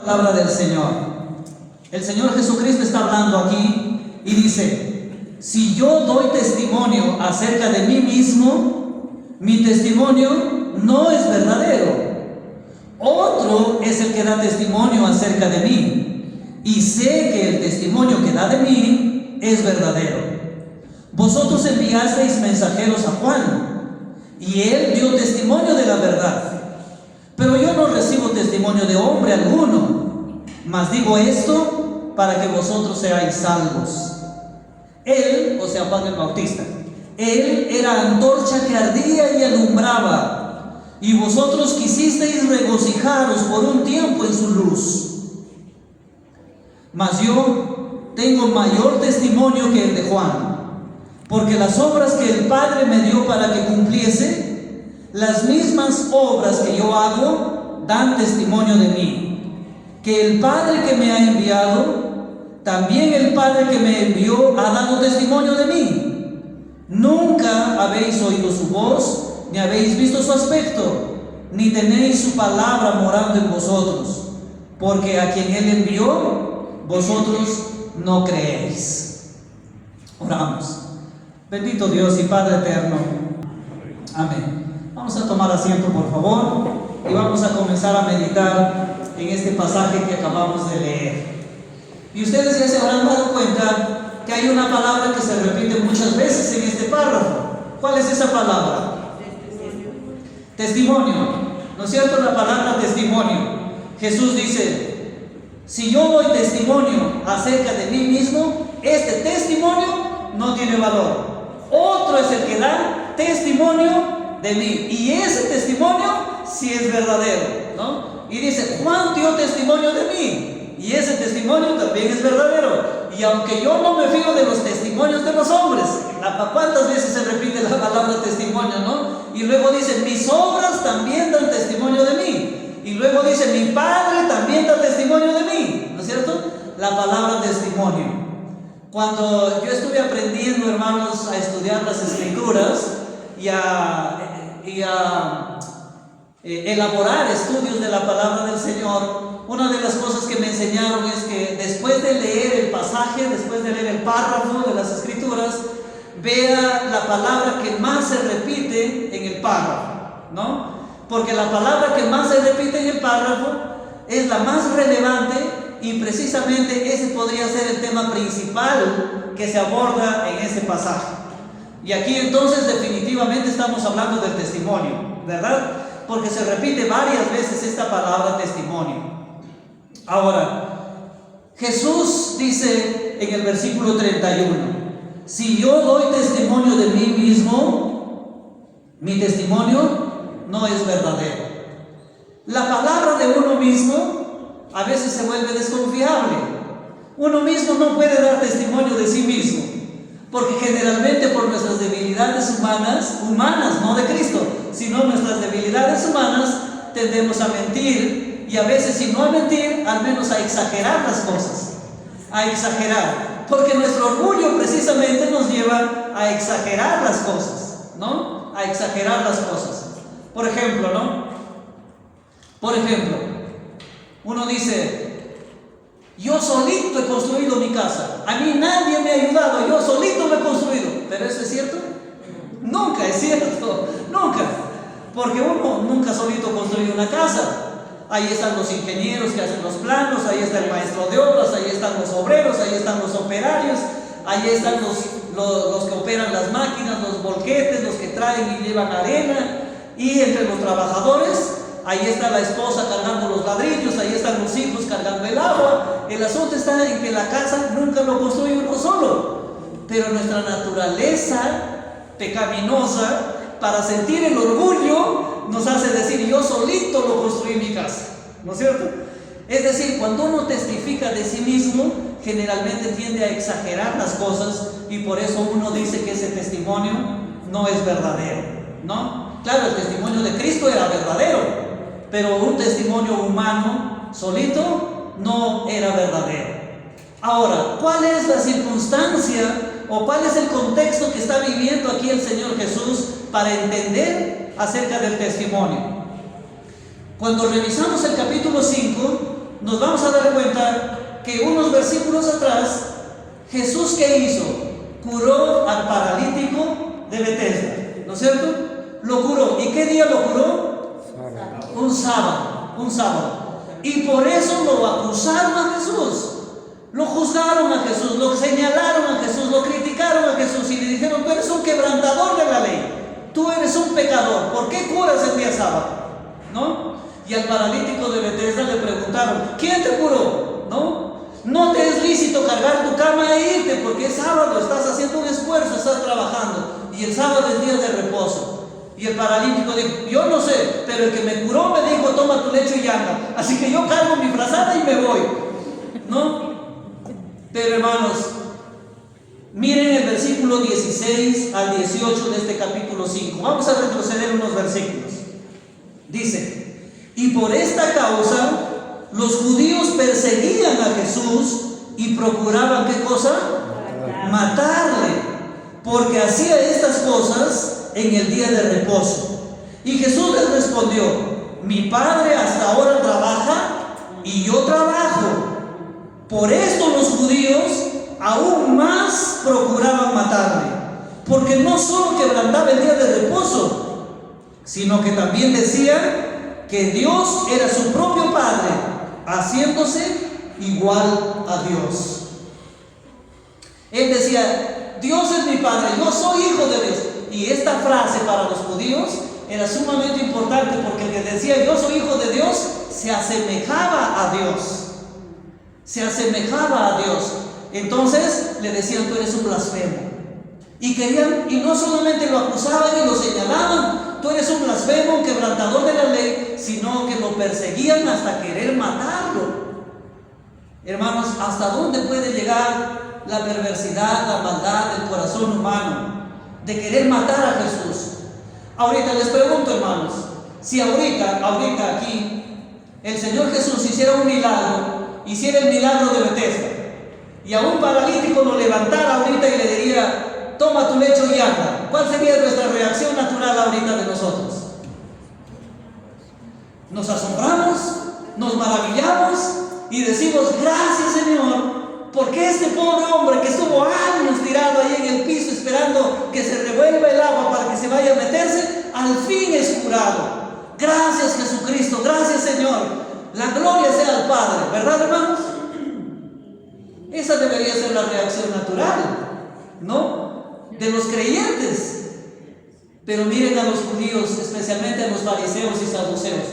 Palabra del Señor. El Señor Jesucristo está hablando aquí y dice: si yo doy testimonio acerca de mí mismo, mi testimonio no es verdadero. Otro es el que da testimonio acerca de mí, y sé que el testimonio que da de mí es verdadero. Vosotros enviasteis mensajeros a Juan, y él dio testimonio de la verdad. Pero yo no recibo testimonio de hombre alguno, mas digo esto para que vosotros seáis salvos. Él, o sea, Juan el Bautista, él era antorcha que ardía y alumbraba, y vosotros quisisteis regocijaros por un tiempo en su luz. Mas yo tengo mayor testimonio que el de Juan, porque las obras que el Padre me dio para que cumpliese, las mismas obras que yo hago dan testimonio de mí, que el Padre que me ha enviado, también el Padre que me envió ha dado testimonio de mí. Nunca habéis oído su voz, ni habéis visto su aspecto, ni tenéis su palabra morando en vosotros, porque a quien Él envió, vosotros no creéis. Oramos. Bendito Dios y Padre eterno. Amén. Vamos a tomar asiento, por favor, y vamos a comenzar a meditar en este pasaje que acabamos de leer. Y ustedes ya se habrán dado cuenta que hay una palabra que se repite muchas veces en este párrafo. ¿Cuál es esa palabra? Testimonio. ¿No es cierto? La palabra testimonio. Jesús dice: si yo doy testimonio acerca de mí mismo, este testimonio no tiene valor. Otro es el que da testimonio de mí, y ese testimonio sí es verdadero, ¿no? Y dice: Juan dio testimonio de mí, y ese testimonio también es verdadero. Y aunque yo no me fío de los testimonios de los hombres, ¿cuántas veces se repite la palabra testimonio, no? Y luego dice: mis obras también dan testimonio de mí. Y luego dice: mi Padre también da testimonio de mí, ¿no es cierto? La palabra testimonio. Cuando yo estuve aprendiendo, hermanos, a estudiar las Escrituras y a elaborar estudios de la palabra del Señor, una de las cosas que me enseñaron es que después de leer el pasaje, después de leer el párrafo de las Escrituras, vea la palabra que más se repite en el párrafo, ¿no? Porque la palabra que más se repite en el párrafo es la más relevante, y precisamente ese podría ser el tema principal que se aborda en ese pasaje. Y aquí entonces definitivamente estamos hablando del testimonio, ¿verdad? Porque se repite varias veces esta palabra testimonio. Ahora, Jesús dice en el versículo 31: si yo doy testimonio de mí mismo, mi testimonio no es verdadero. La palabra de uno mismo a veces se vuelve desconfiable. Uno mismo no puede dar testimonio de sí mismo, porque generalmente por nuestras debilidades humanas, no de Cristo, sino nuestras debilidades humanas, tendemos a mentir, y a veces, si no a mentir, al menos a exagerar las cosas. A exagerar, porque nuestro orgullo precisamente nos lleva a exagerar las cosas, ¿no? A exagerar las cosas. Por ejemplo, ¿no? Uno dice: yo solito he construido mi casa, a mí nadie me ha ayudado, yo solito me he construido. ¿Pero eso es cierto? Nunca es cierto, nunca. Porque uno nunca solito construye una casa. Ahí están los ingenieros que hacen los planos, ahí está el maestro de obras, ahí están los obreros, ahí están los operarios, ahí están los que operan las máquinas, los volquetes, los que traen y llevan arena. Y entre los trabajadores, ahí está la esposa cargando los ladrillos, ahí están los hijos cargando el agua. El asunto está en que la casa nunca lo construye uno solo. Pero nuestra naturaleza pecaminosa, para sentir el orgullo, nos hace decir: yo solito lo construí mi casa, ¿no es cierto? Es decir, cuando uno testifica de sí mismo, generalmente tiende a exagerar las cosas, y por eso uno dice que ese testimonio no es verdadero, ¿no? Claro, el testimonio de Cristo era verdadero, pero un testimonio humano solito no era verdadero. Ahora, ¿cuál es la circunstancia o cuál es el contexto que está viviendo aquí el Señor Jesús para entender acerca del testimonio? Cuando revisamos el capítulo 5, nos vamos a dar cuenta que unos versículos atrás, Jesús, ¿qué hizo? Curó al paralítico de Betesda, ¿no es cierto? Lo curó. ¿Y qué día lo curó? Un sábado, un sábado. Y por eso lo acusaron a Jesús, lo juzgaron a Jesús, lo señalaron a Jesús, lo criticaron a Jesús y le dijeron: tú eres un quebrantador de la ley, tú eres un pecador, ¿por qué curas el día sábado? ¿No? Y al paralítico de Betesda le preguntaron: ¿quién te curó? No te es lícito cargar tu cama e irte, porque es sábado, estás haciendo un esfuerzo, estás trabajando, y el sábado es día de reposo. Y el paralítico dijo: yo no sé, pero el que me curó me dijo: toma tu lecho y anda. Así que yo cargo mi frazada y me voy, ¿no? Pero hermanos, miren el versículo 16 al 18 de este capítulo 5. Vamos a retroceder unos versículos. Dice: y por esta causa los judíos perseguían a Jesús y procuraban, ¿qué cosa? Matarle, porque hacía estas cosas en el día de reposo. Y Jesús les respondió: mi Padre hasta ahora trabaja y yo trabajo. Por esto los judíos aún más procuraban matarle, porque no solo quebrantaba el día de reposo, sino que también decía que Dios era su propio Padre, haciéndose igual a Dios. Él decía: Dios es mi Padre, yo soy hijo de Dios. Y esta frase para los judíos era sumamente importante, porque el que decía yo soy hijo de Dios se asemejaba a Dios. Se asemejaba a Dios. Entonces le decían: tú eres un blasfemo. Y no solamente lo acusaban y lo señalaban: tú eres un blasfemo, un quebrantador de la ley, sino que lo perseguían hasta querer matarlo. Hermanos, ¿hasta dónde puede llegar la perversidad, la maldad del corazón humano de querer matar a Jesús? Ahorita les pregunto, hermanos, si ahorita aquí el Señor Jesús hiciera un milagro, hiciera el milagro de Betesda, y a un paralítico lo levantara ahorita y le diría: toma tu lecho y anda, ¿cuál sería nuestra reacción natural ahorita de nosotros? Nos asombramos, nos maravillamos y decimos: gracias, Señor, porque este pobre hombre que estuvo años tirado ahí en el piso esperando que se revuelva el agua para que se vaya a meterse, al fin es curado. Gracias, Jesucristo, gracias, Señor. La gloria sea al Padre, ¿verdad, hermanos? Esa debería ser la reacción natural, ¿no? De los creyentes. Pero miren a los judíos, especialmente a los fariseos y saduceos,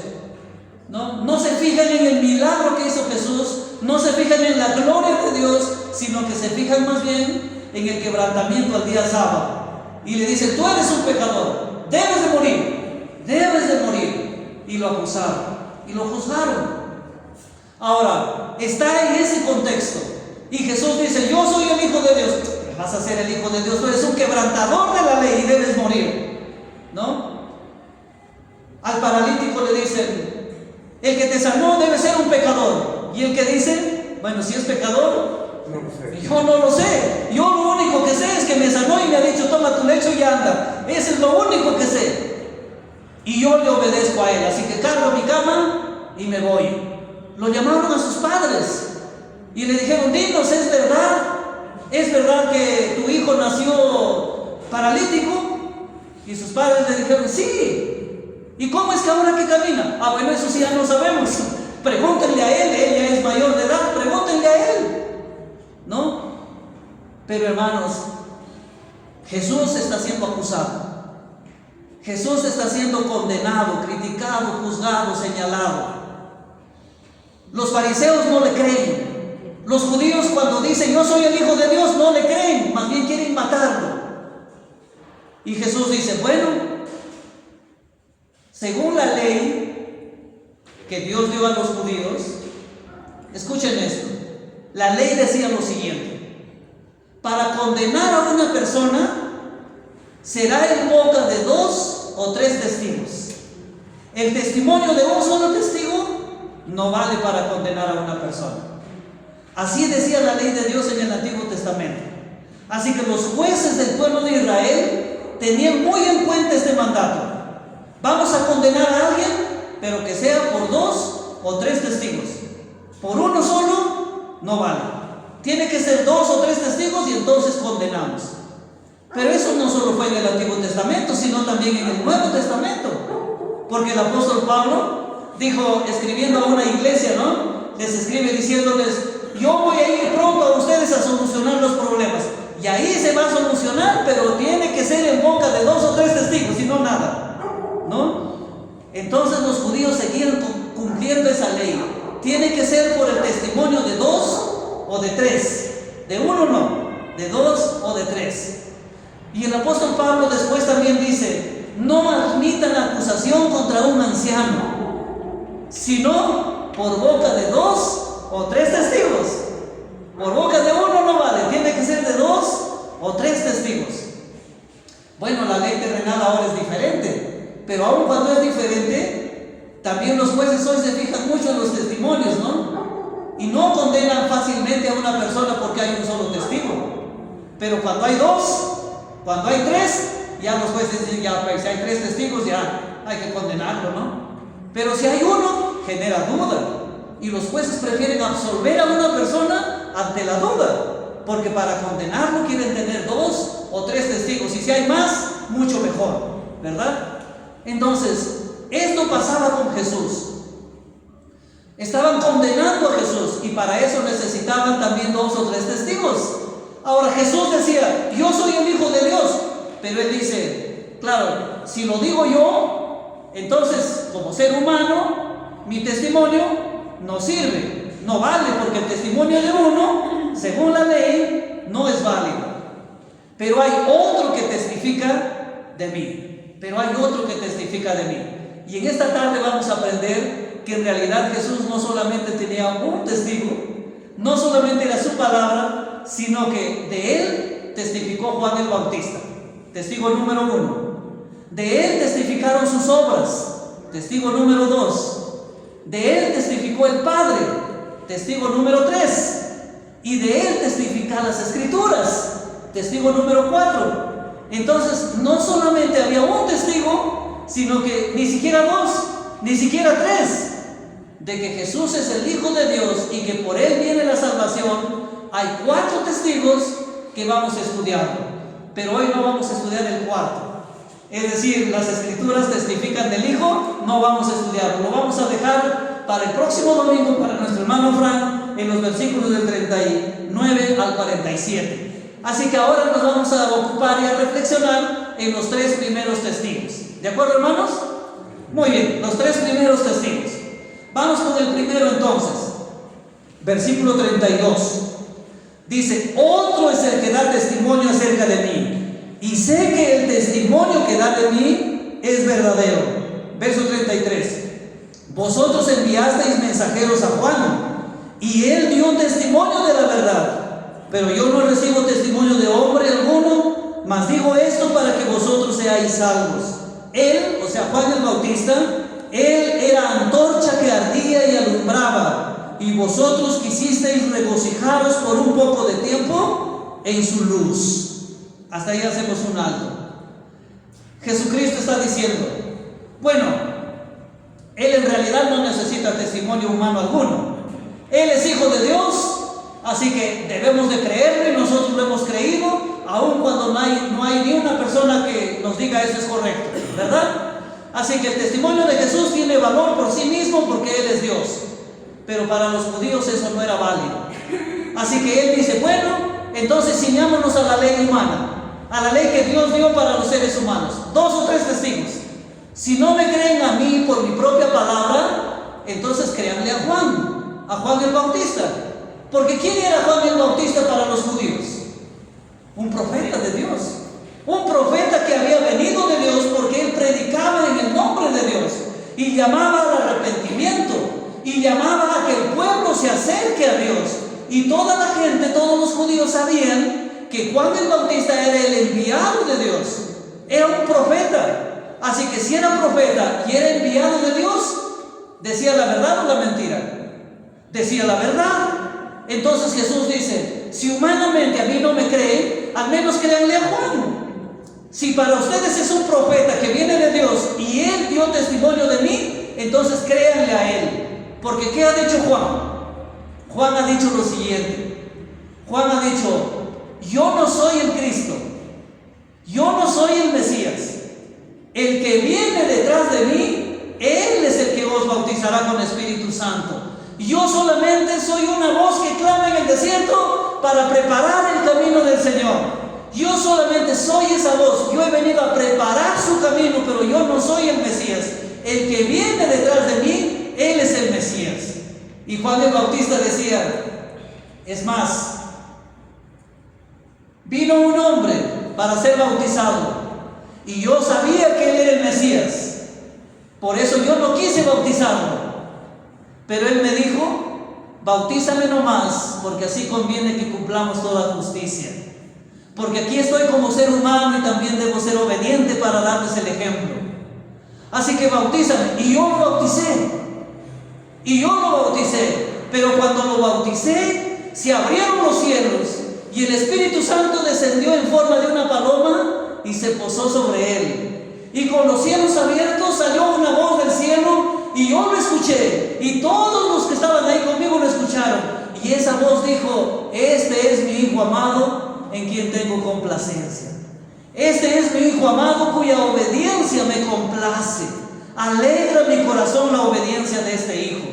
no se fijan en el milagro que hizo Jesús, no se fijan en la gloria de Dios, sino que se fijan más bien en el quebrantamiento al día sábado. Y le dicen: tú eres un pecador, debes de morir, debes de morir. Y lo acusaron y lo juzgaron. Ahora, está en ese contexto. Y Jesús dice: yo soy el Hijo de Dios. Vas a ser el Hijo de Dios, tú eres un quebrantador de la ley y debes morir, ¿no? Al paralítico le dicen: el que te sanó debe ser un pecador. Y el que dice: bueno, si es pecador, no lo sé. Yo no lo sé. Yo lo único que sé es que me sanó y me ha dicho: toma tu lecho y anda. Ese es lo único que sé. Y yo le obedezco a él. Así que cargo mi cama y me voy. Lo llamaron a sus padres y le dijeron: dinos, ¿es verdad que tu hijo nació paralítico? Y sus padres le dijeron: sí. ¿Y cómo es que ahora que camina? Ah, bueno, eso sí ya no sabemos. Pregúntenle a él ya es mayor de edad, pregúntenle a él, ¿no? Pero hermanos, Jesús está siendo acusado. Jesús está siendo condenado, criticado, juzgado, señalado. Los fariseos no le creen. Los judíos, cuando dicen: yo soy el Hijo de Dios, no le creen, más bien quieren matarlo. Y Jesús dice: bueno, según la ley que Dios dio a los judíos, escuchen esto, la ley decía lo siguiente: para condenar a una persona será en boca de 2 o 3 testigos. El testimonio de un solo testigo no vale para condenar a una persona. Así decía la ley de Dios en el Antiguo Testamento. Así que los jueces del pueblo de Israel tenían muy en cuenta este mandato. Vamos a condenar a alguien, pero que sea por 2 o 3 testigos. Por uno solo no vale. Tiene que ser 2 o 3 testigos y entonces condenamos. Pero eso no solo fue en el Antiguo Testamento, sino también en el Nuevo Testamento. Porque el apóstol Pablo dijo, escribiendo a una iglesia, ¿no? Les escribe diciéndoles, yo voy a ir pronto a ustedes a solucionar los problemas. Y ahí se va a solucionar, pero tiene que ser en boca de 2 o 3 testigos, si no nada, ¿no? Entonces los judíos seguían cumpliendo esa ley. Tiene que ser por el testimonio de 2 o de 3. De uno no, de 2 o de 3. Y el apóstol Pablo después también dice, no admitan acusación contra un anciano, sino por boca de 2 o 3 testigos. Por boca de uno no vale, tiene que ser de 2 o 3 testigos. Bueno, la ley terrenal ahora es diferente, pero aun cuando es diferente, también los jueces hoy se fijan mucho en los testimonios, ¿no? Y no condenan fácilmente a una persona porque hay un solo testigo. Pero cuando hay 2, cuando hay 3, ya los jueces dicen, ya pues, si hay 3 testigos, ya hay que condenarlo, ¿no? Pero si hay uno, genera duda. Y los jueces prefieren absolver a una persona ante la duda, porque para condenarlo quieren tener 2 o 3 testigos, y si hay más, mucho mejor, ¿verdad? Entonces, esto pasaba con Jesús. Estaban condenando a Jesús, y para eso necesitaban también 2 o 3 testigos. Ahora Jesús decía, yo soy el Hijo de Dios, pero él dice, claro, si lo digo yo, entonces como ser humano, mi testimonio no sirve, no vale, porque el testimonio de uno, según la ley, no es válido. Pero hay otro que testifica de mí. Pero hay otro que testifica de mí. Y en esta tarde vamos a aprender que en realidad Jesús no solamente tenía un testigo, no solamente era su palabra, sino que de él testificó Juan el Bautista, testigo número 1. De él testificaron sus obras, testigo número 2. De él testificó el Padre, testigo número 3. Y de él testifican las Escrituras, testigo número 4. Entonces no solamente había un testigo, sino que ni siquiera 2, ni siquiera 3, de que Jesús es el Hijo de Dios y que por él viene la salvación. Hay 4 testigos que vamos a estudiar, pero hoy no vamos a estudiar el 4. Es decir, las Escrituras testifican del Hijo, no vamos a estudiarlo, lo vamos a dejar para el próximo domingo para nuestro hermano Frank en los versículos del 39 al 47. Así que ahora nos vamos a ocupar y a reflexionar en los 3 primeros testigos. ¿De acuerdo, hermanos? Muy bien, los 3 primeros testigos. Vamos con el primero entonces. Versículo 32. Dice, otro es el que da testimonio acerca de mí, y sé que el testimonio que da de mí es verdadero. Verso 33. Vosotros enviasteis mensajeros a Juan, y él dio testimonio de la verdad, pero yo no recibo testimonio de hombre alguno, mas digo esto para que vosotros seáis salvos. Él, o sea Juan el Bautista, él era antorcha que ardía y alumbraba, y vosotros quisisteis regocijaros por un poco de tiempo en su luz. Hasta ahí hacemos un alto. Jesucristo está diciendo, bueno, él en realidad no necesita testimonio humano alguno. Él es Hijo de Dios, así que debemos de creerlo, y nosotros lo hemos creído, aun cuando no hay ni una persona que nos diga eso es correcto, ¿verdad? Así que el testimonio de Jesús tiene valor por sí mismo porque Él es Dios. Pero para los judíos eso no era válido. Así que Él dice, bueno, entonces ciñámonos a la ley humana, a la ley que Dios dio para los seres humanos. 2 o 3 testigos. Si no me creen a mí por mi propia palabra, entonces créanle a Juan el Bautista. Porque ¿quién era Juan el Bautista para los judíos? Un profeta de Dios. Un profeta que había venido de Dios porque él predicaba en el nombre de Dios y llamaba al arrepentimiento y llamaba a que el pueblo se acerque a Dios. Y toda la gente, todos los judíos sabían que Juan el Bautista era el enviado de Dios. Era un profeta. Así que si era profeta y era enviado de Dios, ¿decía la verdad o la mentira? Decía la verdad. Entonces Jesús dice, si humanamente a mí no me creen, al menos créanle a Juan. Si para ustedes es un profeta que viene de Dios y él dio testimonio de mí, entonces créanle a él. Porque ¿qué ha dicho Juan? Juan ha dicho lo siguiente. Juan ha dicho: yo no soy el Cristo, yo no soy el Mesías. El que viene detrás de mí, Él es el que os bautizará con Espíritu Santo. Yo solamente soy una voz que clama en el desierto para preparar el camino del Señor. Yo solamente soy esa voz. Yo he venido a preparar su camino, pero yo no soy el Mesías. El que viene detrás de mí, Él es el Mesías. Y Juan el Bautista decía, es más, vino un hombre para ser bautizado y yo sabía que Él era el Mesías. Por eso yo no quise bautizarlo. Pero Él me dijo: bautízame nomás, porque así conviene que cumplamos toda justicia. Porque aquí estoy como ser humano y también debo ser obediente para darles el ejemplo. Así que bautízame. Y yo lo bauticé. Pero cuando lo bauticé, se abrieron los cielos y el Espíritu Santo descendió en forma de una paloma y se posó sobre él. Y con los cielos abiertos salió una voz del cielo y yo lo escuché. Y todos los que estaban ahí conmigo lo escucharon. Y esa voz dijo: este es mi Hijo amado, en quien tengo complacencia. Este es mi Hijo amado, cuya obediencia me complace. Alegra mi corazón la obediencia de este Hijo.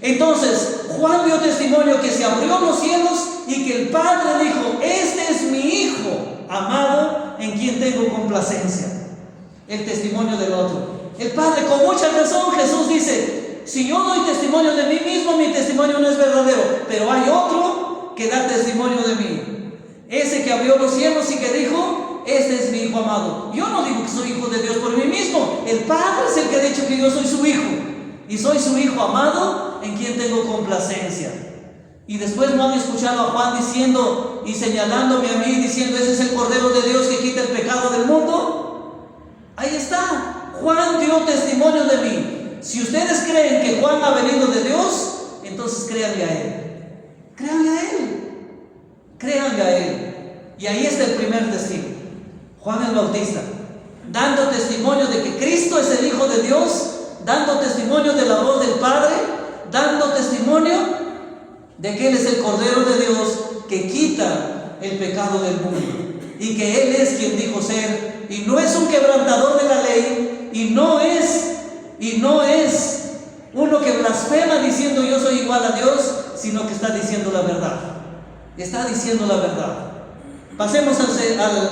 Entonces Juan dio testimonio que se abrió los cielos y que el Padre dijo: este es mi Hijo amado, en quien tengo complacencia. El testimonio del otro. El Padre, con mucha razón, Jesús dice: si yo doy testimonio de mí mismo, mi testimonio no es verdadero, pero hay otro que da testimonio de mí. Ese que abrió los cielos y que dijo: este es mi Hijo amado. Yo no digo que soy hijo de Dios por mí mismo. El Padre es el que ha dicho que yo soy su Hijo. Y soy su Hijo amado, en quien tengo complacencia. Y después no han escuchado a Juan diciendo y señalándome a mí, diciendo: ese es el Cordero de Dios que quita el pecado del mundo. Ahí está. Juan dio testimonio de mí. Si ustedes creen que Juan ha venido de Dios, entonces créanle a Él. Créanle a Él. Créanle a Él. Y ahí está el primer testigo, Juan el Bautista, dando testimonio de que Cristo es el Hijo de Dios, dando testimonio de la voz del Padre, dando testimonio de que Él es el Cordero de Dios que quita el pecado del mundo y que Él es quien dijo ser, y no es un quebrantador de la ley, y no es uno que blasfema diciendo yo soy igual a Dios, sino que está diciendo la verdad. Está diciendo la verdad. Pasemos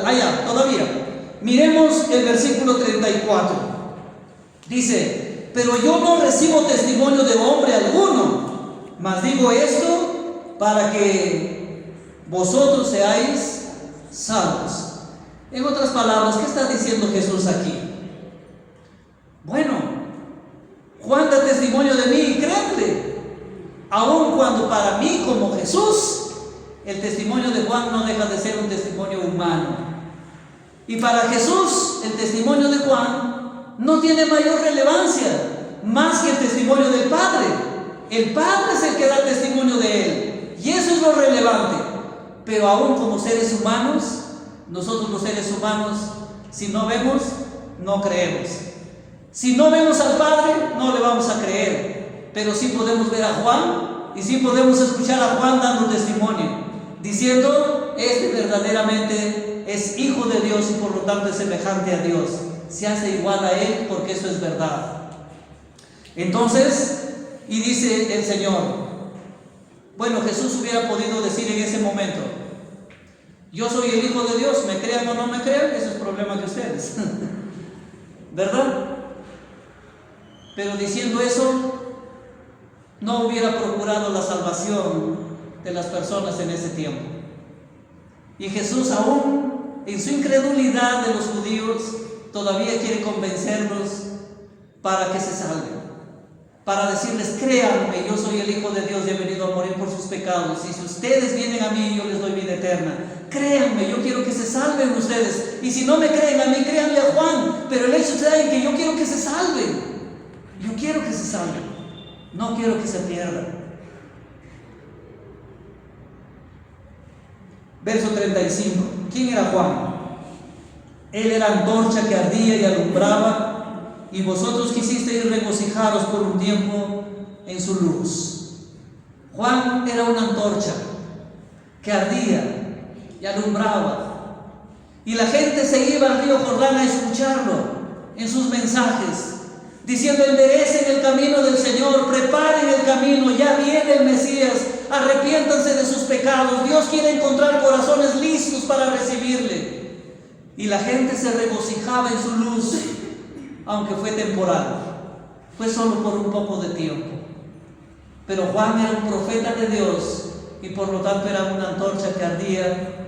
allá, todavía. Miremos el versículo 34. Dice: pero yo no recibo testimonio de hombre alguno, mas digo esto para que vosotros seáis salvos. En otras palabras, ¿qué está diciendo Jesús aquí? Bueno, Juan da testimonio de mí y créanle, aun cuando para mí como Jesús el testimonio de Juan no deja de ser un testimonio humano. Y para Jesús el testimonio de Juan no tiene mayor relevancia más que el testimonio del Padre. El Padre es el que da testimonio de Él, y eso es lo relevante. Pero aún como seres humanos, nosotros los seres humanos, si no vemos, no creemos. Si no vemos al Padre, no le vamos a creer. Pero sí podemos ver a Juan, y sí podemos escuchar a Juan dando testimonio, diciendo: este verdaderamente es Hijo de Dios y por lo tanto es semejante a Dios. Se hace igual a Él porque eso es verdad. Entonces, y dice el Señor, bueno, Jesús hubiera podido decir en ese momento: yo soy el Hijo de Dios, me crean o no me crean, eso es problema de ustedes. ¿Verdad? Pero diciendo eso, no hubiera procurado la salvación de las personas en ese tiempo. Y Jesús, aún en su incredulidad de los judíos, todavía quiere convencerlos para que se salven, para decirles: créanme, yo soy el Hijo de Dios y he venido a morir por sus pecados, y si ustedes vienen a mí, yo les doy vida eterna. Créanme, yo quiero que se salven ustedes, y si no me creen a mí, créanle a Juan. Pero el hecho está en que yo quiero que se salven. Yo quiero que se salven, no quiero que se pierdan. Verso 35. ¿Quién era Juan? Él era antorcha que ardía y alumbraba, y vosotros quisisteis regocijaros por un tiempo en su luz. Juan era una antorcha que ardía y alumbraba. Y la gente se iba al río Jordán a escucharlo en sus mensajes, diciendo: enderecen el camino del Señor, preparen el camino, ya viene el Mesías, arrepiéntanse de sus pecados. Dios quiere encontrar corazones listos para recibirle. Y la gente se regocijaba en su luz, aunque fue temporal, fue solo por un poco de tiempo. Pero Juan era un profeta de Dios y por lo tanto era una antorcha que ardía,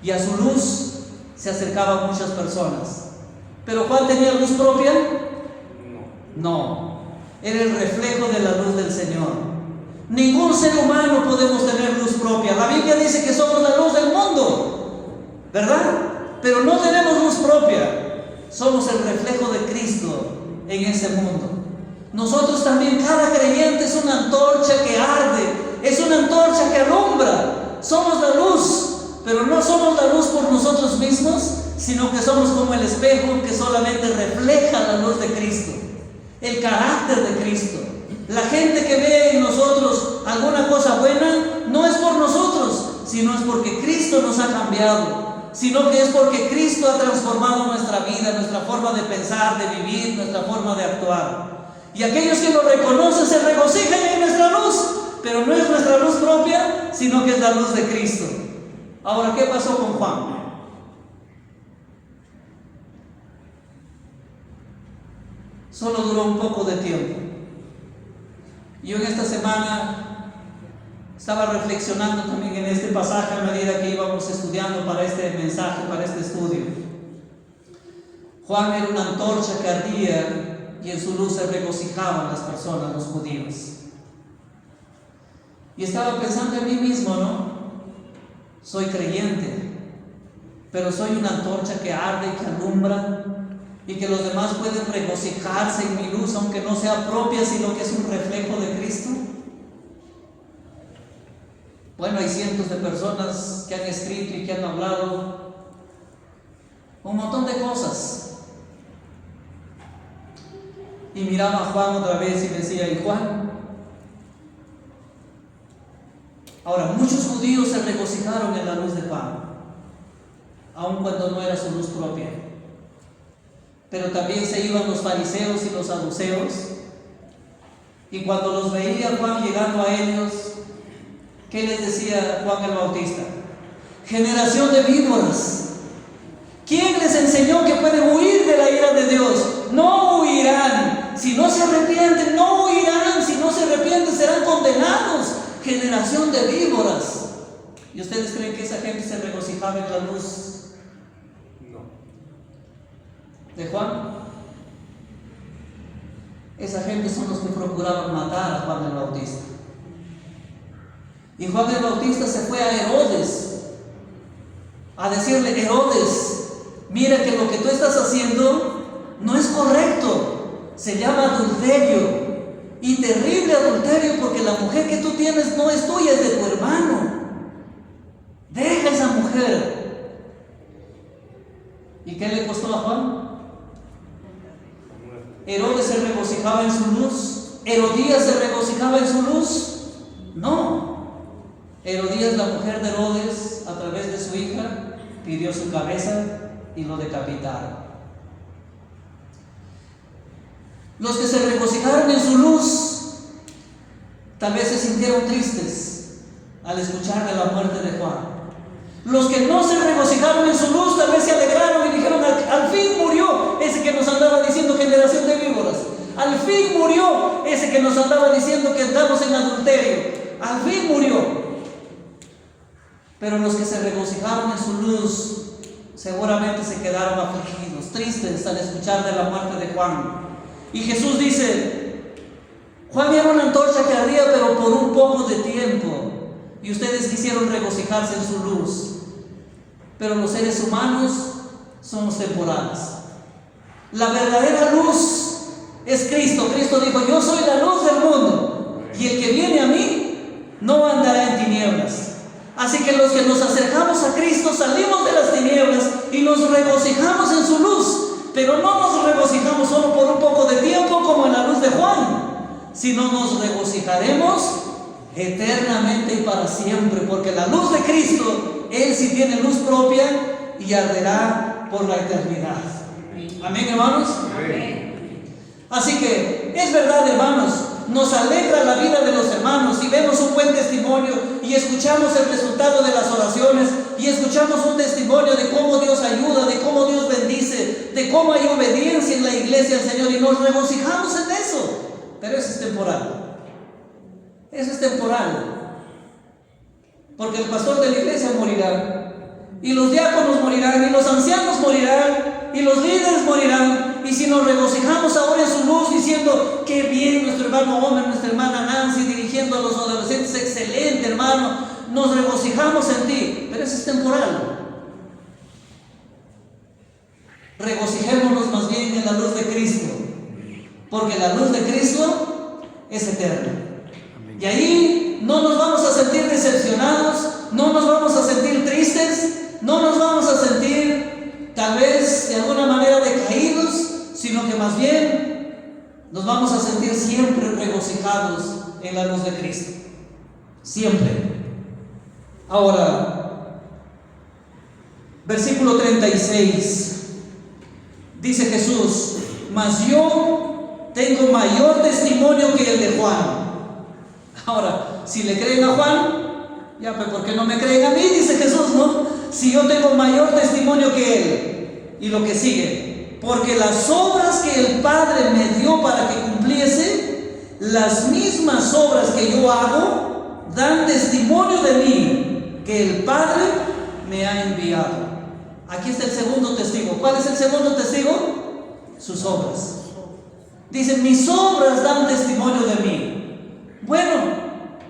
y a su luz se acercaban muchas personas. ¿Pero Juan tenía luz propia? No, era el reflejo de la luz del Señor. Ningún ser humano podemos tener luz propia. La Biblia dice que somos la luz del mundo, ¿verdad? Pero no tenemos luz propia. Somos el reflejo de Cristo en ese mundo. Nosotros también, cada creyente es una antorcha que arde, es una antorcha que alumbra. Somos la luz, pero no somos la luz por nosotros mismos, sino que somos como el espejo que solamente refleja la luz de Cristo, el carácter de Cristo. La gente que ve en nosotros alguna cosa buena no es por nosotros, sino es porque Cristo nos ha cambiado, sino que es porque Cristo ha transformado nuestra vida, nuestra forma de pensar, de vivir, nuestra forma de actuar. Y aquellos que lo reconocen se regocijan en nuestra luz, pero no es nuestra luz propia, sino que es la luz de Cristo. Ahora, ¿qué pasó con Juan? Solo duró un poco de tiempo. Yo en esta semana estaba reflexionando también en este pasaje a medida que íbamos estudiando para este mensaje, para este estudio. Juan era una antorcha que ardía y en su luz se regocijaban las personas, los judíos. Y estaba pensando en mí mismo, ¿no? Soy creyente, pero soy una antorcha que arde y que alumbra, y que los demás pueden regocijarse en mi luz, aunque no sea propia, sino que es un reflejo de Cristo. Bueno, hay cientos de personas que han escrito y que han hablado un montón de cosas. Y miraba a Juan otra vez y decía: ¿y Juan? Ahora, muchos judíos se regocijaron en la luz de Juan, aun cuando no era su luz propia. Pero también se iban los fariseos y los saduceos, y cuando los veía Juan llegando a ellos, ¿qué les decía Juan el Bautista? Generación de víboras, ¿quién les enseñó que pueden huir de la ira de Dios? No huirán, si no se arrepienten, no huirán, si no se arrepienten serán condenados. Generación de víboras. ¿Y ustedes creen que esa gente se regocijaba en la luz de Juan? Esa gente son los que procuraban matar a Juan el Bautista. Y Juan el Bautista se fue a Herodes a decirle: Herodes, mira que lo que tú estás haciendo no es correcto, se llama adulterio, y terrible adulterio, porque la mujer que tú tienes no es tuya, es de tu hermano. Deja esa mujer. ¿Y qué le costó a Juan? Herodes se regocijaba en su luz. Herodías se regocijaba en su luz. No. Herodías, la mujer de Herodes, a través de su hija, pidió su cabeza y lo decapitaron. Los que se regocijaron en su luz, tal vez se sintieron tristes al escuchar de la muerte de Juan. Los que no se regocijaron en su luz, tal vez se alegraron y dijeron: al fin murió ese que nos andaba diciendo generación de víboras. Al fin murió ese que nos andaba diciendo que estamos en adulterio. Al fin murió. Pero los que se regocijaron en su luz seguramente se quedaron afligidos, tristes al escuchar de la muerte de Juan. Y Jesús dice: Juan era una antorcha que ardía, pero por un poco de tiempo, y ustedes quisieron regocijarse en su luz. Pero los seres humanos somos temporales. La verdadera luz es Cristo. Cristo dijo: yo soy la luz del mundo, y el que viene a mí no andará en tinieblas. Así que los que nos acercamos a Cristo salimos de las tinieblas y nos regocijamos en su luz. Pero no nos regocijamos solo por un poco de tiempo como en la luz de Juan, sino nos regocijaremos eternamente y para siempre, porque la luz de Cristo, Él sí tiene luz propia y arderá por la eternidad. Amén, hermanos. Amén. Así que es verdad, hermanos, nos alegra la vida de los hermanos y vemos un buen testimonio y escuchamos el resultado de las oraciones y escuchamos un testimonio de cómo Dios ayuda, de cómo Dios bendice, de cómo hay obediencia en la iglesia al Señor, y nos regocijamos en eso. Pero eso es temporal. Eso es temporal. Porque el pastor de la iglesia morirá, y los diáconos morirán, y los ancianos morirán, y los líderes morirán. Y si nos regocijamos ahora en su luz diciendo: qué bien nuestro hermano Homer, nuestra hermana Nancy dirigiendo a los adolescentes, excelente hermano, nos regocijamos en ti, pero eso es temporal. Regocijémonos más bien en la luz de Cristo, porque la luz de Cristo es eterna. Y ahí no nos vamos a sentir decepcionados, no nos vamos a sentir tristes, no nos vamos a sentir tal vez de alguna manera decaídos, sino que más bien nos vamos a sentir siempre regocijados en la luz de Cristo. Siempre. Ahora, versículo 36, dice Jesús: mas yo tengo mayor testimonio que el de Juan. Ahora, si le creen a Juan, ya, pues ¿por qué no me creen a mí? Dice Jesús, ¿no? Si yo tengo mayor testimonio que él. Y lo que sigue: porque las obras que el Padre me dio para que cumpliese, las mismas obras que yo hago, dan testimonio de mí, que el Padre me ha enviado. Aquí está el segundo testigo. ¿Cuál es el segundo testigo? Sus obras. Dice: mis obras dan testimonio de mí. Bueno,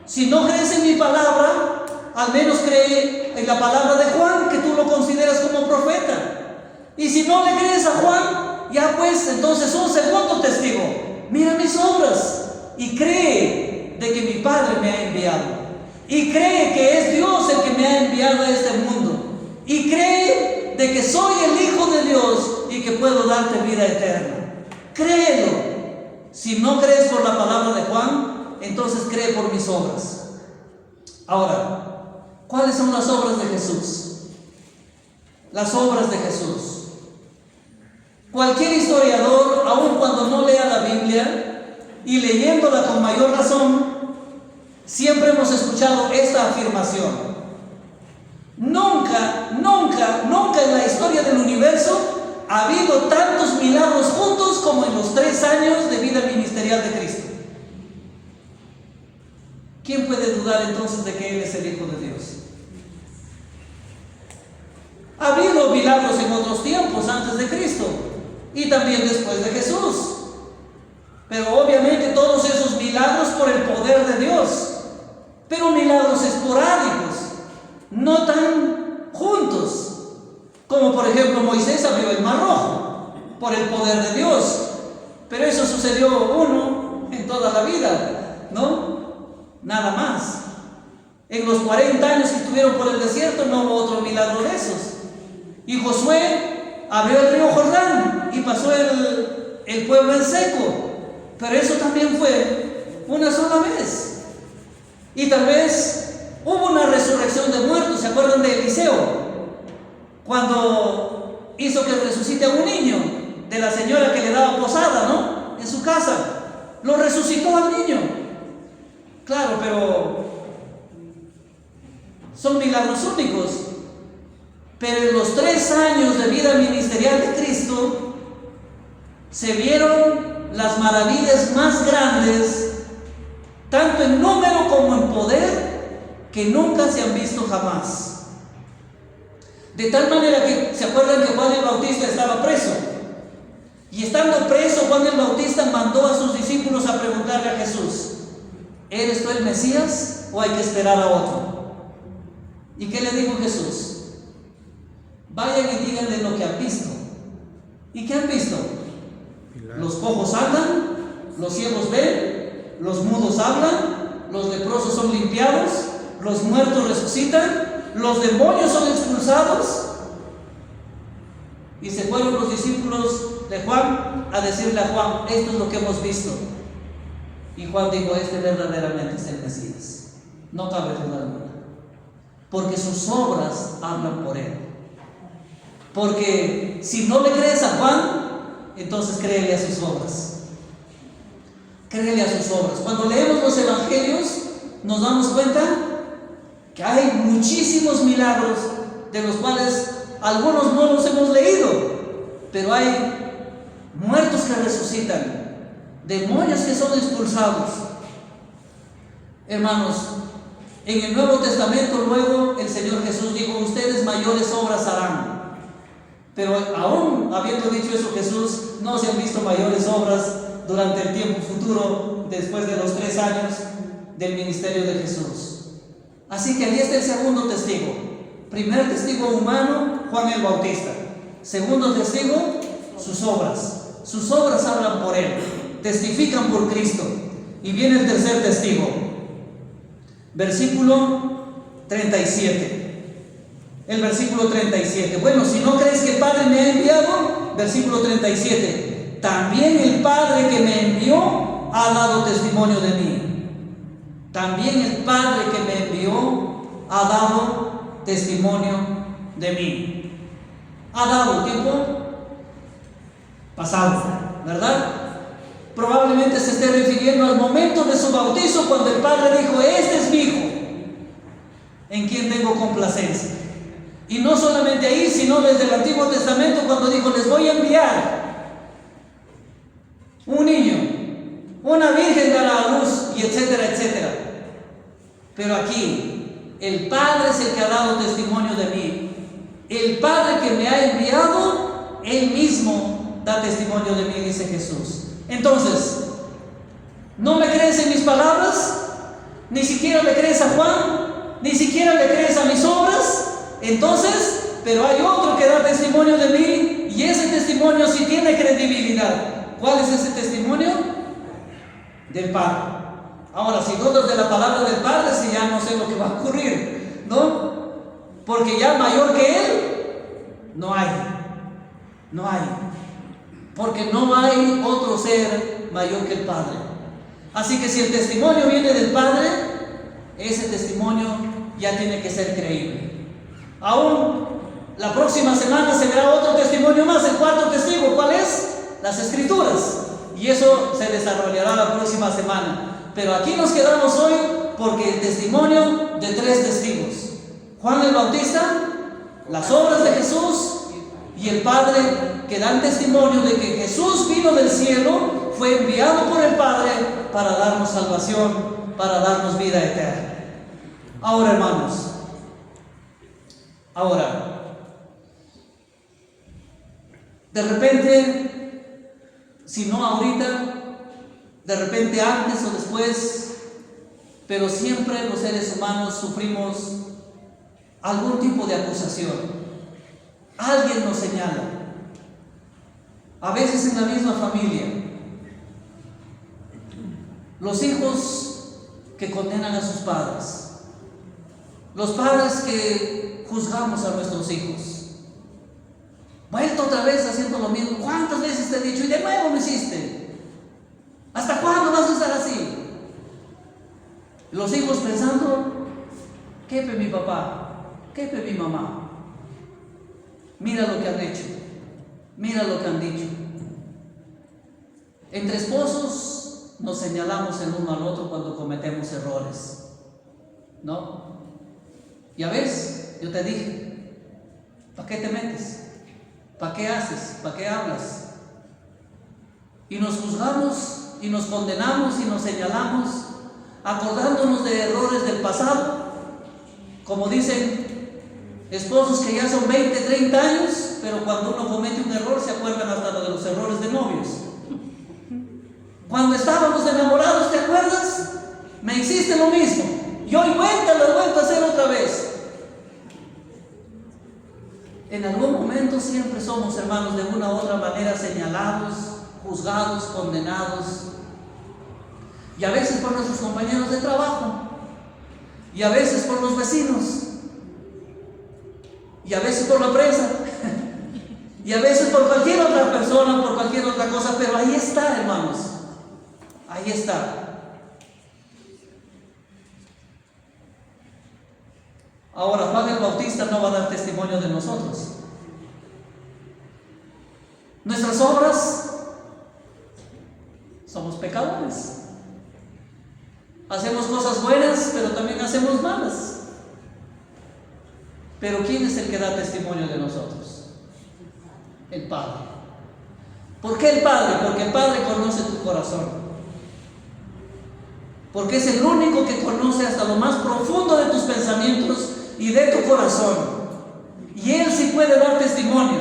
si no crees en mi palabra, al menos cree en la palabra de Juan, que tú lo consideras como profeta. Y si no le crees a Juan, ya pues, entonces un segundo testigo: mira mis obras y cree de que mi Padre me ha enviado, y cree que es Dios el que me ha enviado a este mundo, y cree de que soy el Hijo de Dios y que puedo darte vida eterna. Créelo. Si no crees por la palabra de Juan, entonces cree por mis obras. Ahora, ¿cuáles son las obras de Jesús? Las obras de Jesús. Cualquier historiador, aun cuando no lea la Biblia y leyéndola con mayor razón, siempre hemos escuchado esta afirmación: nunca en la historia del universo ha habido tantos milagros juntos como en los 3 años de vida ministerial de Cristo. ¿Quién puede dudar entonces de que Él es el Hijo de Dios? Ha habido milagros en otros tiempos antes de Cristo y también después de Jesús, pero obviamente todos esos milagros por el poder de Dios, pero milagros esporádicos, no tan juntos, como por ejemplo Moisés abrió el Mar Rojo por el poder de Dios, pero eso sucedió uno en toda la vida, ¿no? Nada más. En los 40 años que estuvieron por el desierto no hubo otro milagro de esos. Y Josué abrió el río Jordán y pasó el pueblo en seco, pero eso también fue una sola vez. Y tal vez hubo una resurrección de muertos. ¿Se acuerdan de Eliseo? Cuando hizo que resucite a un niño, de la señora que le daba posada, ¿no? En su casa, lo resucitó al niño. Claro, pero son milagros únicos. Pero en los 3 años de vida ministerial de Cristo se vieron las maravillas más grandes, tanto en número como en poder, que nunca se han visto jamás. De tal manera que, ¿se acuerdan que Juan el Bautista estaba preso? Y estando preso, Juan el Bautista mandó a sus discípulos a preguntarle a Jesús: ¿eres tú el Mesías o hay que esperar a otro? ¿Y qué le dijo Jesús? Vayan y díganle lo que han visto. ¿Y qué han visto? Los cojos andan, los ciegos ven, los mudos hablan, los leprosos son limpiados, los muertos resucitan, los demonios son expulsados. Y se fueron los discípulos de Juan a decirle a Juan: esto es lo que hemos visto. Y Juan dijo: este verdaderamente es el Mesías. No cabe duda alguna. Porque sus obras hablan por él. Porque si no le crees a Juan, entonces créele a sus obras. Créele a sus obras. Cuando leemos los evangelios, nos damos cuenta que hay muchísimos milagros de los cuales algunos no los hemos leído, pero hay muertos que resucitan, demonios que son expulsados. Hermanos, en el Nuevo Testamento luego el Señor Jesús dijo: ustedes mayores obras harán. Pero aún habiendo dicho eso Jesús, no se han visto mayores obras durante el tiempo futuro, después de los 3 años del ministerio de Jesús. Así que ahí está el segundo testigo. Primer testigo humano, Juan el Bautista. Segundo testigo, sus obras. Sus obras hablan por él, testifican por Cristo. Y viene el tercer testigo. Versículo 37. El versículo 37. Bueno, si no crees que el Padre me ha enviado, versículo 37. También el Padre que me envió ha dado testimonio de mí. También el Padre que me envió ha dado testimonio de mí. Ha dado tiempo pasado, ¿verdad? Probablemente se esté refiriendo al momento de su bautizo, cuando el Padre dijo: este es mi Hijo, en quien tengo complacencia. Y no solamente ahí, sino desde el Antiguo Testamento, cuando dijo: les voy a enviar un niño, una virgen dará a luz, y etcétera, etcétera. Pero aquí, el Padre es el que ha dado testimonio de mí. El Padre que me ha enviado, Él mismo da testimonio de mí, dice Jesús. Entonces, ¿no me crees en mis palabras? ¿Ni siquiera le crees a Juan? ¿Ni siquiera le crees a mis obras? Entonces, pero hay otro que da testimonio de mí, y ese testimonio sí tiene credibilidad. ¿Cuál es ese testimonio? Del Padre. Ahora, si dudas de la palabra del Padre, si ya no sé lo que va a ocurrir, ¿no? Porque ya mayor que Él, no hay. No hay. Porque no hay otro ser mayor que el Padre. Así que si el testimonio viene del Padre, ese testimonio ya tiene que ser creíble. Aún la próxima semana se verá otro testimonio más, el cuarto testigo. ¿Cuál es? Las Escrituras. Y eso se desarrollará la próxima semana. Pero aquí nos quedamos hoy porque el testimonio de 3 testigos: Juan el Bautista, las obras de Jesús y el Padre, que dan testimonio de que Jesús vino del cielo, fue enviado por el Padre para darnos salvación, para darnos vida eterna. Ahora, hermanos, de repente, si no ahorita, de repente antes o después, pero siempre los seres humanos sufrimos algún tipo de acusación. Alguien nos señala, a veces en la misma familia. Los hijos que condenan a sus padres, los padres que juzgamos a nuestros hijos. Vuelto otra vez haciendo lo mismo. ¿Cuántas veces te he dicho? Y de nuevo lo hiciste. ¿Hasta cuándo vas a estar así? Los hijos pensando: ¿qué pe mi papá? ¿Qué pe mi mamá? Mira lo que han hecho, mira lo que han dicho. Entre esposos nos señalamos el uno al otro cuando cometemos errores, ¿no? Ya ves, yo te dije, ¿para qué te metes? ¿Para qué haces? ¿Para qué hablas? Y nos juzgamos y nos condenamos y nos señalamos, acordándonos de errores del pasado. Como dicen esposos que ya son 20, 30 años, pero cuando uno comete un error se acuerdan hasta de los errores de novios. Cuando estábamos enamorados, ¿te acuerdas? Me hiciste lo mismo y hoy lo he vuelto a hacer otra vez. En algún momento siempre somos, hermanos, de una u otra manera señalados, juzgados, condenados, y a veces por nuestros compañeros de trabajo, y a veces por los vecinos, y a veces por la prensa, y a veces por cualquier otra persona, por cualquier otra cosa. Pero ahí está, hermanos, ahí está. Ahora, Juan el Bautista no va a dar testimonio de nosotros. Nuestras obras, somos pecadores. Hacemos cosas buenas, pero también hacemos malas. Pero ¿quién es el que da testimonio de nosotros? El Padre. ¿Por qué el Padre? Porque el Padre conoce tu corazón. Porque es el único que conoce hasta lo más profundo de tus pensamientos y de tu corazón. Y Él sí puede dar testimonio.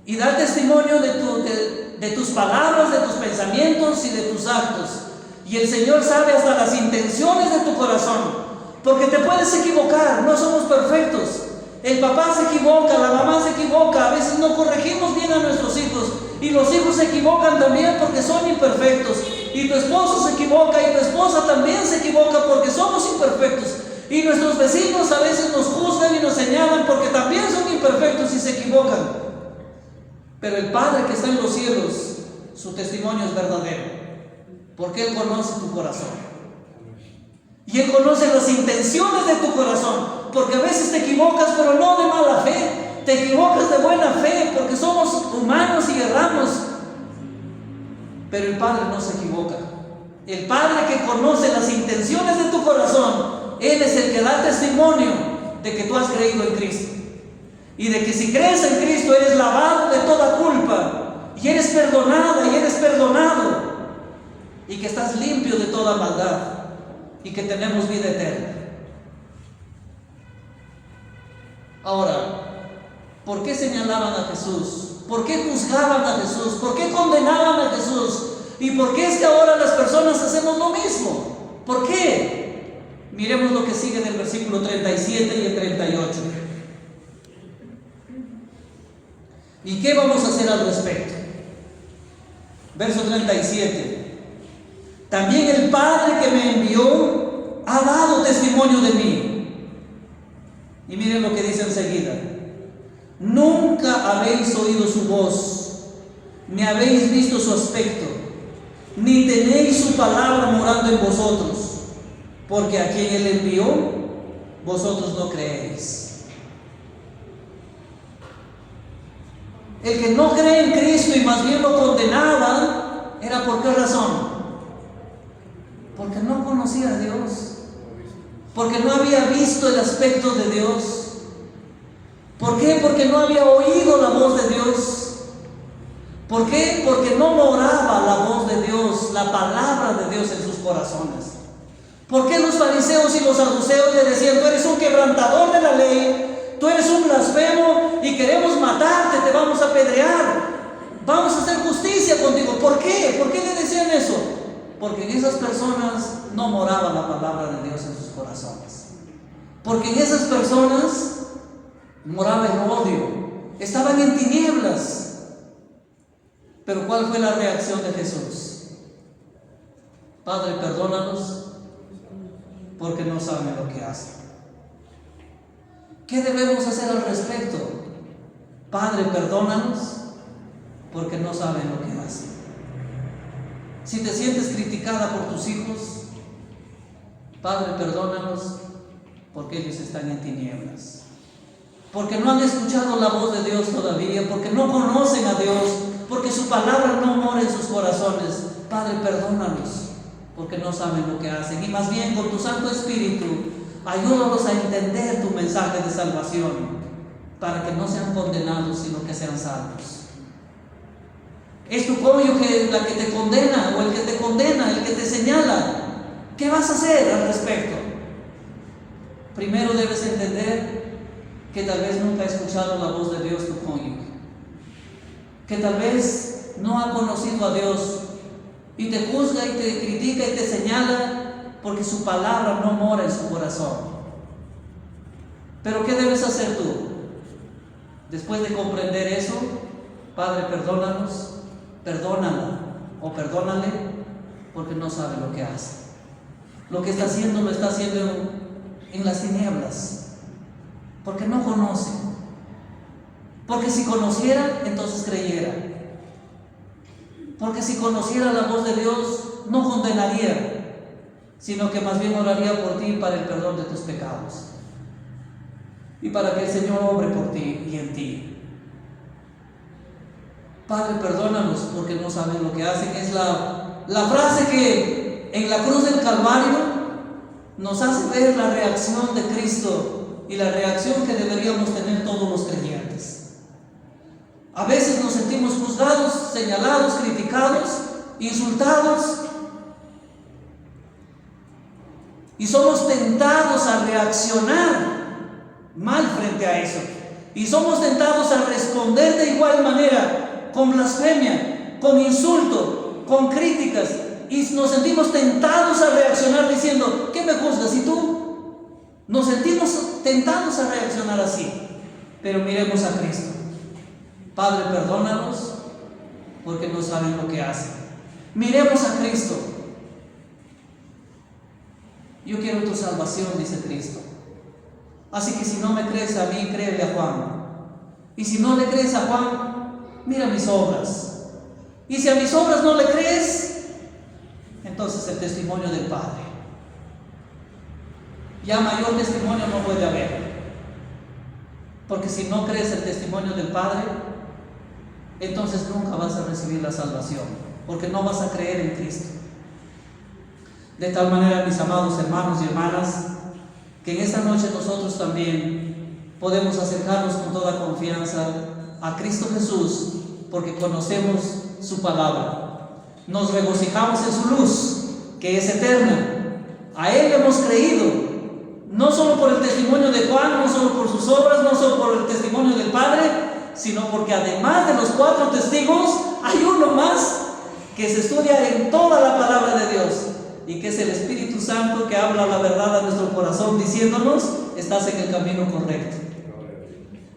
Y dar testimonio de tus palabras, de tus pensamientos y de tus actos. Y el Señor sabe hasta las intenciones de tu corazón. Porque te puedes equivocar, no somos perfectos. El papá se equivoca, la mamá se equivoca. A veces no corregimos bien a nuestros hijos. Y los hijos se equivocan también porque son imperfectos. Y tu esposo se equivoca y tu esposa también se equivoca porque somos imperfectos. Y nuestros vecinos a veces nos juzgan y nos señalan porque también son imperfectos y se equivocan. Pero el Padre que está en los cielos, su testimonio es verdadero, porque Él conoce tu corazón. Y Él conoce las intenciones de tu corazón, porque a veces te equivocas, pero no de mala fe, te equivocas de buena fe, porque somos humanos y erramos. Pero el Padre no se equivoca. El Padre que conoce las intenciones de tu corazón, Él es el que da testimonio de que tú has creído en Cristo. Y de que si crees en Cristo eres lavado de toda culpa, y eres perdonada y eres perdonado, y que estás limpio de toda maldad, y que tenemos vida eterna. Ahora, ¿por qué señalaban a Jesús? ¿Por qué juzgaban a Jesús? ¿Por qué condenaban a Jesús? ¿Y por qué es que ahora las personas hacemos lo mismo? ¿Por qué? Miremos lo que sigue en el versículo 37 y el 38. ¿Y qué vamos a hacer al respecto? Verso 37. También el Padre que me envió ha dado testimonio de mí. Y miren lo que dice enseguida. Nunca habéis oído su voz, ni habéis visto su aspecto, ni tenéis su palabra morando en vosotros, porque a quien Él envió, vosotros no creéis. El que no cree en Cristo y más bien lo condenaba, ¿era por qué razón? Porque no conocía a Dios, porque no había visto el aspecto de Dios. ¿Por qué? Porque no había oído la voz de Dios. ¿Por qué? Porque no moraba la voz de Dios, la palabra de Dios en sus corazones. ¿Por qué los fariseos y los saduceos le decían: tú eres un quebrantador de la ley, tú eres un blasfemo y queremos matarte, te vamos a apedrear, vamos a hacer justicia contigo? ¿Por qué? ¿Por qué le decían eso? Porque en esas personas no moraba la palabra de Dios en sus corazones. Porque en esas personas moraba el odio, estaban en tinieblas. Pero ¿cuál fue la reacción de Jesús? Padre, perdónanos porque no saben lo que hacen. ¿Qué debemos hacer al respecto? Padre, perdónanos porque no saben lo que hacen. Si te sientes criticada por tus hijos, Padre, perdónanos porque ellos están en tinieblas, porque no han escuchado la voz de Dios todavía, porque no conocen a Dios, porque su palabra no mora en sus corazones. Padre, perdónanos porque no saben lo que hacen, y más bien con tu Santo Espíritu ayúdanos a entender tu mensaje de salvación, para que no sean condenados, sino que sean salvos. Es tu cónyuge la que te condena, o el que te condena, el que te señala. ¿Qué vas a hacer al respecto? Primero debes entender que tal vez nunca ha escuchado la voz de Dios tu cónyuge, que tal vez no ha conocido a Dios y te juzga y te critica y te señala porque su palabra no mora en su corazón. Pero ¿qué debes hacer tú? Después de comprender eso, Padre, perdónanos, perdónala o perdónale, porque no sabe lo que hace. Lo que está haciendo lo está haciendo en las tinieblas, porque no conoce. Porque si conociera, entonces creyera. Porque si conociera la voz de Dios, no condenaría, sino que más bien oraría por ti para el perdón de tus pecados. y para que el Señor obre por ti y en ti. Padre, perdónanos porque no saben lo que hacen. Es la frase que en la cruz del Calvario nos hace ver la reacción de Cristo y la reacción que deberíamos tener todos los creyentes. A veces nos sentimos juzgados, señalados, criticados, insultados, y somos tentados a reaccionar mal frente a eso, y somos tentados a responder de igual manera, con blasfemia, con insulto, con críticas, y nos sentimos tentados a reaccionar diciendo: ¿qué me juzgas? ¿Y tú? Nos sentimos tentados a reaccionar así. Pero miremos a Cristo. Padre, perdónanos porque no saben lo que hacen. Miremos a Cristo. Yo quiero tu salvación, dice Cristo. Así que si no me crees a mí, créele a Juan. Y si no le crees a Juan, mira mis obras. Y si a mis obras no le crees, entonces el testimonio del Padre. Ya mayor testimonio no puede haber. Porque si no crees el testimonio del Padre, entonces nunca vas a recibir la salvación, porque no vas a creer en Cristo. De tal manera, mis amados hermanos y hermanas, que en esta noche nosotros también podemos acercarnos con toda confianza a Cristo Jesús, porque conocemos su palabra. Nos regocijamos en su luz, que es eterna. A Él hemos creído, no solo por el testimonio de Juan, no solo por sus obras, no solo por el testimonio del Padre, sino porque además de los 4 testigos, hay uno más que se estudia en toda la palabra de Dios, y que es el Espíritu Santo, que habla la verdad a nuestro corazón diciéndonos: estás en el camino correcto.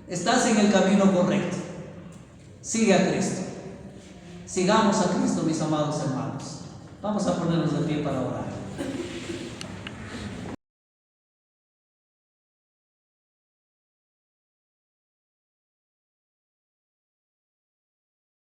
Estás en el camino correcto. Sigue a Cristo. Sigamos a Cristo, mis amados hermanos. Vamos a ponernos de pie para orar.